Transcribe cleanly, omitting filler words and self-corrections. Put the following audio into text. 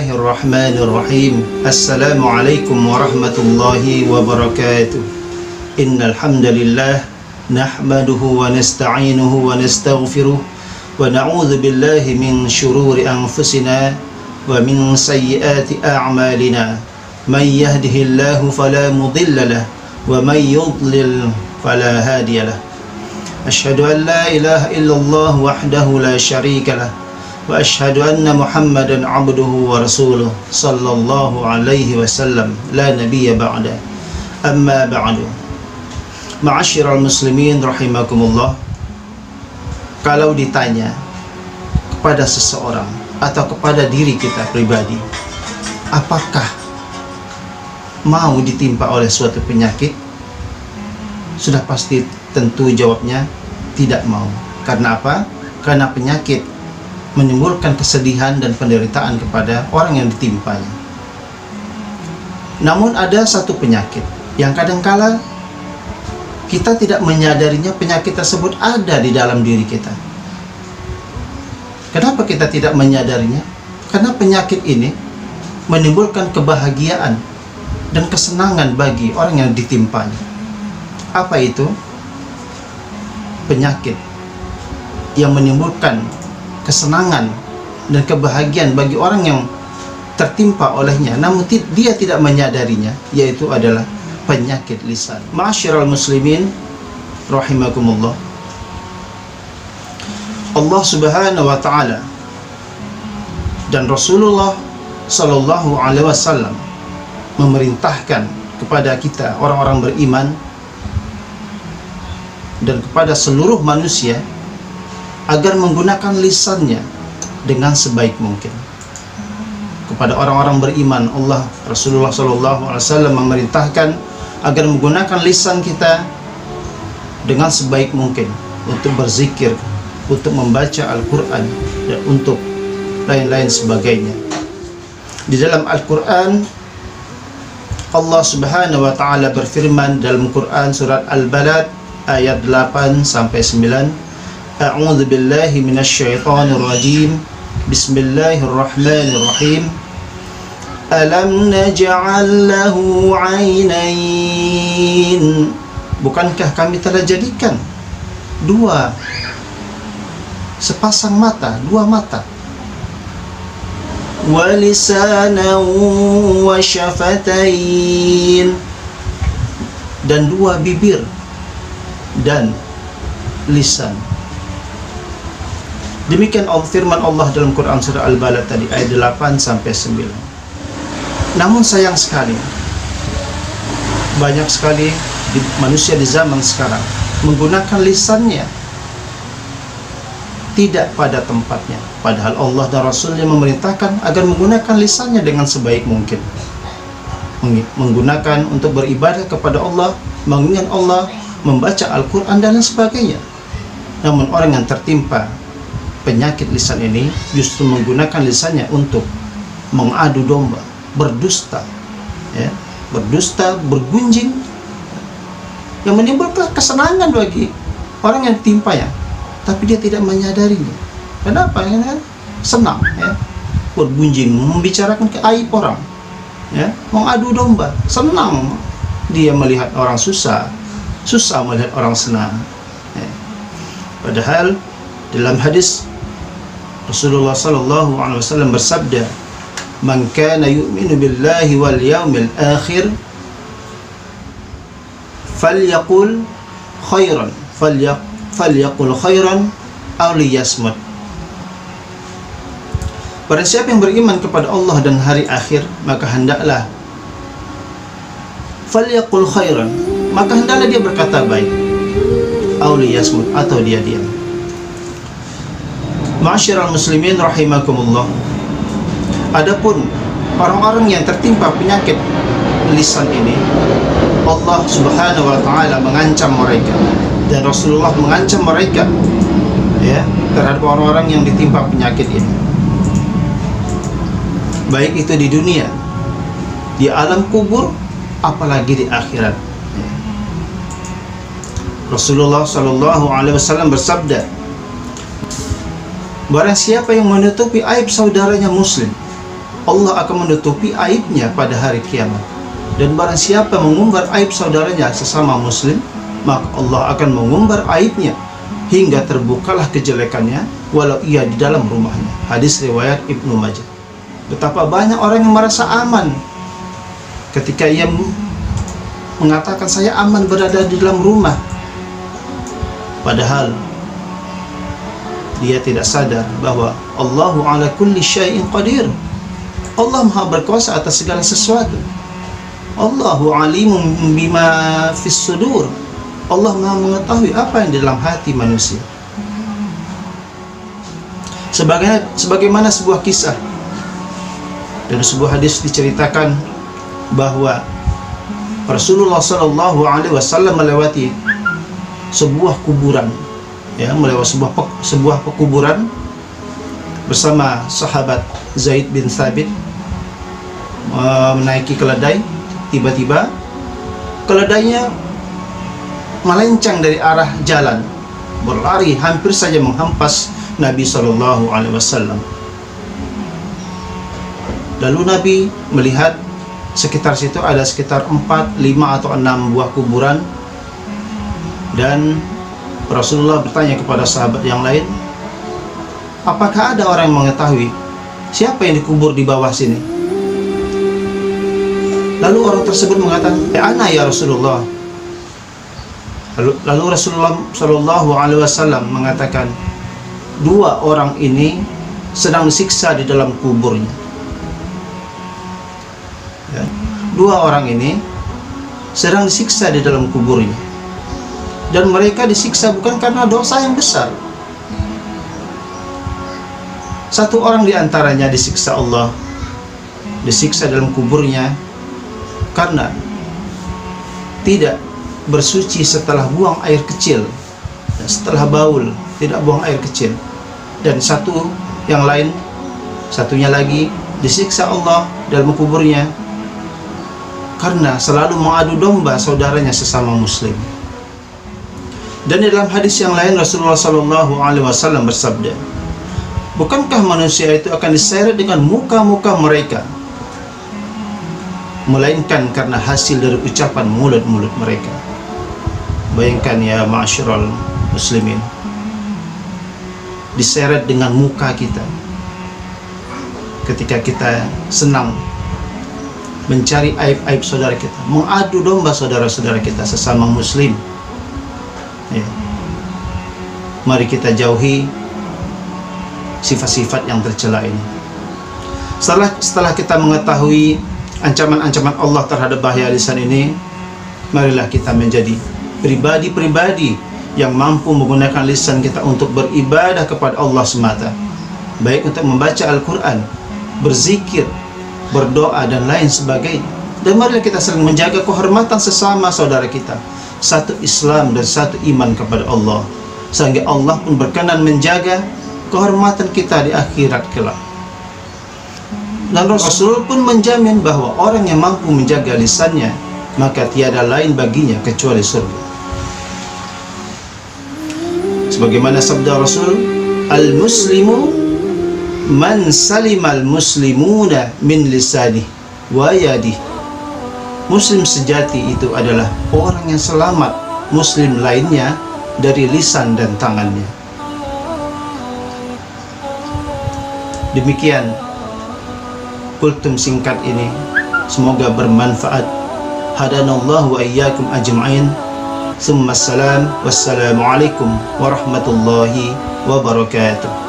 Bismillahirrahmanirrahim. Assalamualaikum warahmatullahi wabarakatuh. Innal hamdalillah nahmaduhu wa nasta'inuhu wa nastaghfiruh wa na'udzu billahi min shururi anfusina wa min sayyiati a'malina. May yahdihillahu fala mudilla lahu wa may yudlil fala hadiya lahu. Asyhadu an la ilaha illallah wahdahu la syarika lahu wa asyhadu anna Muhammadan abduhu wa rasuluh sallallahu alaihi wasallam la nabiyya ba'da. Amma ba'du. Ma'asyiral muslimin rahimakumullah. Kalau ditanya kepada seseorang atau kepada diri kita pribadi, apakah mau ditimpa oleh suatu penyakit? Sudah pasti tentu jawabnya tidak mau. Karena apa? Karena penyakit menimbulkan kesedihan dan penderitaan kepada orang yang ditimpanya. Namun ada satu penyakit yang kadangkala kita tidak menyadarinya, penyakit tersebut ada di dalam diri kita. Kenapa kita tidak menyadarinya? Karena penyakit ini menimbulkan kebahagiaan dan kesenangan bagi orang yang ditimpanya. Apa itu? Penyakit yang menimbulkan kesenangan dan kebahagiaan bagi orang yang tertimpa olehnya, namun dia tidak menyadarinya, yaitu adalah penyakit lisan. Ma'asyiral muslimin rahimakumullah. Allah Subhanahu wa taala dan Rasulullah sallallahu alaihi wasallam memerintahkan kepada kita orang-orang beriman dan kepada seluruh manusia agar menggunakan lisannya dengan sebaik mungkin. Kepada orang-orang beriman, Allah Rasulullah SAW memerintahkan agar menggunakan lisan kita dengan sebaik mungkin untuk berzikir, untuk membaca Al-Quran, dan untuk lain-lain sebagainya. Di dalam Al-Quran, Allah Subhanahu wa Ta'ala berfirman dalam Quran surat Al-Balad ayat 8-9. A'udzu billahi minasyaitonir rajim. Bismillahirrahmanirrahim. Alam naj'al lahu 'ainain. Bukankah kami telah jadikan sepasang mata, dua mata. Wa lisanan wa syafatain. Dan dua bibir dan lisan. Demikian firman Allah dalam Quran surah Al-Balad tadi ayat 8-9. Namun sayang sekali, banyak sekali manusia di zaman sekarang menggunakan lisannya tidak pada tempatnya. Padahal Allah dan Rasulnya memerintahkan agar menggunakan lisannya dengan sebaik mungkin. Menggunakan untuk beribadah kepada Allah, mengingat Allah, membaca Al-Quran dan lain sebagainya. Namun orang yang tertimpa penyakit lisan ini justru menggunakan lisannya untuk mengadu domba, berdusta, berdusta, bergunjing, yang menimbulkan kesenangan bagi orang yang ditimpanya, tapi dia tidak menyadarinya. Kenapa? Karena senang, bergunjing, membicarakan aib orang, mengadu domba, senang dia melihat orang susah melihat orang senang. Padahal dalam hadis Rasulullah sallallahu alaihi wasallam bersabda, "Man kana yu'minu billahi wal yawmil akhir falyaqul khairan aw liyasmut." Barang siapa yang beriman kepada Allah dan hari akhir, maka hendaklah falyaqul khairan, maka hendaklah dia berkata baik, aw liyasmut, atau dia diam. Ma'asyiral muslimin rahimakumullah. Adapun orang-orang yang tertimpa penyakit lisan ini, Allah Subhanahu wa Ta'ala mengancam mereka dan Rasulullah mengancam mereka terhadap orang-orang yang ditimpa penyakit ini, baik itu di dunia, di alam kubur, apalagi di akhirat. Rasulullah sallallahu alaihi wasallam bersabda, barang siapa yang menutupi aib saudaranya muslim, Allah akan menutupi aibnya pada hari kiamat. Dan barang siapa mengumbar aib saudaranya sesama muslim, maka Allah akan mengumbar aibnya hingga terbukalah kejelekannya walau ia di dalam rumahnya. Hadis riwayat Ibnu Majah. Betapa banyak orang yang merasa aman ketika ia mengatakan saya aman berada di dalam rumah, padahal dia tidak sadar bahwa Allahu ala kulli syai'in qadir. Allah Maha berkuasa atas segala sesuatu. Allahu alimun bima fis sudur. Allah Maha mengetahui apa yang di dalam hati manusia. Sebagaimana sebuah kisah dan sebuah hadis diceritakan bahwa Rasulullah Shallallahu Alaihi Wasallam melewati sebuah kuburan, melewati sebuah pekuburan bersama sahabat Zaid bin Thabit, menaiki keledai. Tiba-tiba keledainya melenceng dari arah jalan, berlari hampir saja menghempas Nabi Shallallahu Alaihi Wasallam. Lalu Nabi melihat sekitar situ ada sekitar 4, 5 atau 6 buah kuburan, dan Rasulullah bertanya kepada sahabat yang lain, apakah ada orang yang mengetahui siapa yang dikubur di bawah sini? Lalu orang tersebut mengatakan, ana ya Rasulullah. Lalu Rasulullah Shallallahu Alaihi Wasallam mengatakan, 2 orang ini sedang disiksa di dalam kuburnya. 2 orang ini sedang disiksa di dalam kuburnya, dan mereka disiksa bukan karena dosa yang besar. 1 orang di antaranya disiksa Allah, disiksa dalam kuburnya karena tidak bersuci setelah buang air kecil, setelah baul tidak buang air kecil. Dan satunya lagi disiksa Allah dalam kuburnya karena selalu mengadu domba saudaranya sesama muslim. Dan di dalam hadis yang lain Rasulullah Shallallahu Alaihi Wasallam bersabda, bukankah manusia itu akan diseret dengan muka-muka mereka, melainkan karena hasil dari ucapan mulut-mulut mereka. Bayangkan ya ma'asyiral muslimin, diseret dengan muka kita ketika kita senang mencari aib-aib saudara kita, mengadu domba saudara-saudara kita sesama muslim. Mari kita jauhi sifat-sifat yang tercela ini. Setelah kita mengetahui ancaman-ancaman Allah terhadap bahaya lisan ini, marilah kita menjadi pribadi-pribadi yang mampu menggunakan lisan kita untuk beribadah kepada Allah semata, baik untuk membaca Al-Quran, berzikir, berdoa, dan lain sebagainya. Dan marilah kita saling menjaga kehormatan sesama saudara kita, satu Islam dan satu iman kepada Allah, sehingga Allah pun berkenan menjaga kehormatan kita di akhirat kelak. Dan Rasul pun menjamin bahwa orang yang mampu menjaga lisannya, maka tiada lain baginya kecuali surga. Sebagaimana sabda Rasul, al-muslimu man salimal muslimuna min lisanih wa yadih. Muslim sejati itu adalah orang yang selamat muslim lainnya dari lisan dan tangannya. Demikian kultum singkat ini, semoga bermanfaat. Hadanallahu wa iyyakum ajma'in. Summa salam, wassalamualaikum warahmatullahi wabarakatuh.